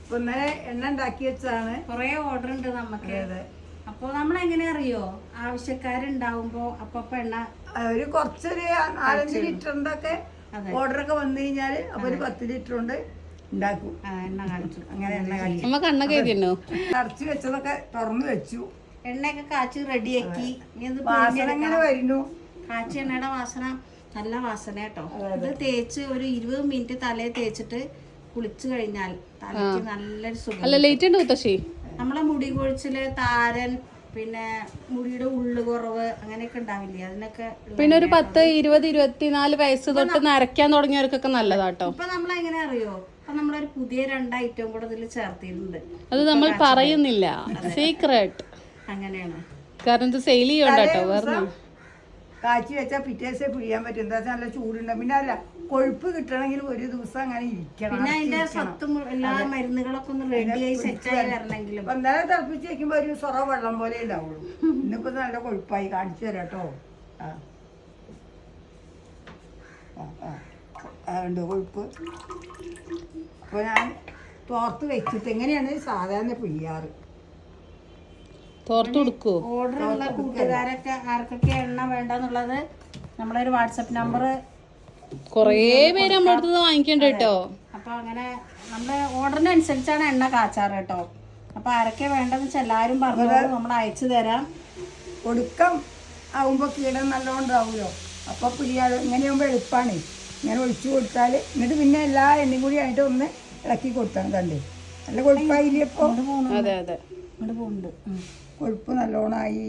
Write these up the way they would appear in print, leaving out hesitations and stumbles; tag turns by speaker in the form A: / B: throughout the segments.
A: ഇപ്പൊ ഇന്നലെ എണ്ണ ഉണ്ടാക്കി വെച്ചതാണ്.
B: കൊറേ ഓർഡർ ഉണ്ട് നമുക്ക്. അപ്പൊ നമ്മളെങ്ങനെ അറിയോ ആവശ്യക്കാരുണ്ടാവുമ്പോ അപ്പൊ എണ്ണ
A: ഒരു കുറച്ചൊരു 4-5 ലിറ്ററിന്റെ ഒക്കെ ഓർഡർ ഒക്കെ വന്നു കഴിഞ്ഞാല് അപ്പൊ ഒരു 10 ലിറ്റർ കൊണ്ട് ഉണ്ടാക്കും.
B: എണ്ണ കാണിച്ചു.
A: അങ്ങനെ എണ്ണ കാണിച്ചു അടച്ചു വെച്ചതൊക്കെ തുറന്നു വെച്ചു.
B: എണ്ണയൊക്കെ കാച്ചി റെഡിയാക്കി.
A: വാസന എങ്ങനെ വരുന്നു?
B: കാച്ചി എണ്ണയുടെ വാസന നല്ല വാസന കേട്ടോ. ഇത് തേച്ച് ഒരു 20 മിനിറ്റ് തലയിൽ തേച്ചിട്ട് കുളിച്ചു കഴിഞ്ഞാൽ തലയ്ക്ക് നല്ലൊരു സുഖം. നമ്മളെ മുടി കൊഴിച്ചില്, താരൻ, പിന്നെ മുടിയുടെ ഉള്ളു കുറവ് അങ്ങനെയൊക്കെ ഉണ്ടാവില്ലേ, അതിനൊക്കെ
C: പിന്നെ ഒരു 10, 20, 24 വയസ്സ് തൊട്ട് നരയ്ക്കാൻ തുടങ്ങിയവർക്കൊക്കെ നല്ലതാട്ടോ.
B: ഇപ്പൊ നമ്മളെങ്ങനെ അറിയോ, അപ്പൊ നമ്മളൊരു പുതിയ 2 ഐറ്റം കൂടെ ഇതിൽ ചേർത്തിട്ടുണ്ട്.
C: അത് നമ്മൾ പറയുന്നില്ല, സീക്രട്ട്.
B: അങ്ങനെയാണ്,
C: കാരണം ഇത് സെയിൽ ചെയ്യണ്ടോ. വേറെ
A: കാച്ചി വെച്ചാൽ പിറ്റേ ദിവസം പിഴിയാൻ പറ്റും. എന്താ വെച്ചാൽ നല്ല ചൂടുണ്ട്. പിന്നെ അല്ല കൊഴുപ്പ് കിട്ടണമെങ്കിൽ ഒരു ദിവസം അങ്ങനെ ഇരിക്കണം.
B: പിന്നെ അതിന്റെ സത്തും എല്ലാ മരുന്നുകളൊക്കെ ഒന്ന് റെഡിയായി സെറ്റായി വരണമെങ്കിലും
A: എന്തായാലും തിളപ്പിച്ച് വെക്കുമ്പോ ഒരു സൊറ വെള്ളം പോലെ ഉണ്ടാവുള്ളൂ. ഇന്നിപ്പോ നല്ല കൊഴുപ്പായി. കാണിച്ചു തരാം കേട്ടോ. ഉണ്ട് കൊഴുപ്പ്. അപ്പൊ ഞാൻ തോർത്ത് വെച്ചിട്ട് എങ്ങനെയാണ് സാധാരണ പിഴിയാറ്.
C: തോർത്ത് കൊടുക്കുവോ?
B: ഓർഡർ ഉള്ള കൂട്ടുകാരൊക്കെ ആർക്കൊക്കെ എണ്ണ വേണ്ടെന്നുള്ളത് നമ്മളൊരു വാട്സപ്പ് നമ്പർ
C: കൊറേ പേര് നമ്മുടെ അടുത്ത് വാങ്ങിക്കണ്ട കേട്ടോ.
B: അപ്പൊ അങ്ങനെ നമ്മുടെ ഓർഡറിനനുസരിച്ചാണ് എണ്ണ കാച്ചാറ് കേട്ടോ. അപ്പൊ ആരൊക്കെ വേണ്ടെന്ന് വെച്ചാൽ എല്ലാവരും പറഞ്ഞോളൂ, നമ്മൾ അയച്ചു തരാം.
A: ഒടുക്കം ആവുമ്പോ കീടം നല്ലോണം ഉണ്ടാവുമല്ലോ. അപ്പൊ പിഴിയാതെ ഇങ്ങനെയാകുമ്പോ എളുപ്പമാണ്. ഇങ്ങനെ ഒഴിച്ചു കൊടുത്താൽ എന്നിട്ട് പിന്നെ എല്ലാ എണ്ണയും കൂടി ആയിട്ട് ഒന്ന് ഇളക്കി കൊടുത്താൽ കണ്ടേ നല്ല കൊഴുപ്പായില്ലേ. ഇപ്പൊ
C: അതെ അതെ
B: ഇങ്ങോട്ട് പോകുന്നുണ്ട്.
A: കൊഴുപ്പ് നല്ലോണമായി.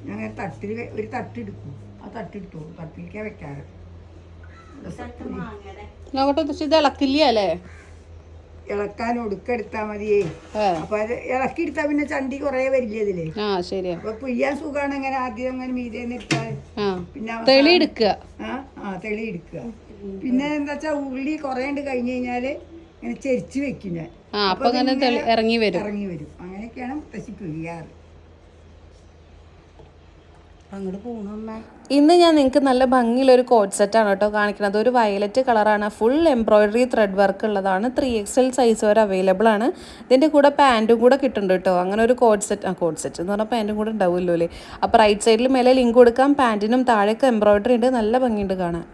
A: ഞാൻ തട്ടിൽ ഒരു തട്ടെടുക്കും. ആ തട്ടെടുത്തു തട്ടിലേക്കാ വെക്കാറ്.
C: നോക്കട്ടെ, ഇത് ഇളക്കില്ല അല്ലേ?
A: ഇളക്കാൻ ഒടുക്കെടുത്താ മതിയേ. അപ്പൊ അത് ഇളക്കിയെടുത്താ പിന്നെ ചണ്ടി കൊറേ വരില്ലേ ഇതില്. അപ്പൊ പിഴിയാൻ സുഖമാണ്. അങ്ങനെ ആദ്യം അങ്ങനെ മീതേന്ന് എടുത്താൽ പിന്നെ
C: തെളി എടുക്കുക.
A: തെളി എടുക്കുക. പിന്നെ എന്താ വെച്ചാ ഉള്ളി കൊറേ ഉണ്ട് കഴിഞ്ഞ് കഴിഞ്ഞാല് ഇങ്ങനെ ചെരിച്ച് വെക്കും ഞാൻ.
C: അപ്പൊ ഇറങ്ങി വരും.
A: അങ്ങനെയൊക്കെയാണ് മുത്തശ്ശി പിഴിയാറ്.
B: അങ്ങോട്ട് പോകണമ്മ.
C: ഇന്ന് ഞാൻ നിങ്ങൾക്ക് നല്ല ഭംഗിയുള്ളൊരു കോഡ് സെറ്റാണ് കേട്ടോ കാണിക്കുന്നത്. ഒരു വയലറ്റ് കളറാണ്, ഫുൾ എംബ്രോയിഡറി ത്രെഡ് വർക്ക് ഉള്ളതാണ്. 3XL സൈസ് വരെ അവൈലബിൾ ആണ്. ഇതിൻ്റെ കൂടെ പാൻറ്റും കൂടെ കിട്ടുന്നുണ്ട് കേട്ടോ. അങ്ങനെ ഒരു കോഡ് സെറ്റ് എന്ന് പറഞ്ഞാൽ പാൻറ്റും കൂടെ ഉണ്ടാവുമല്ലോ അല്ലേ. അപ്പോൾ റൈറ്റ് സൈഡിൽ മേലെ ലിങ്ക് കൊടുക്കാം. പാൻറ്റിനും താഴേക്ക് എംബ്രോയിഡറി ഉണ്ട്, നല്ല ഭംഗിയുണ്ട് കാണാൻ.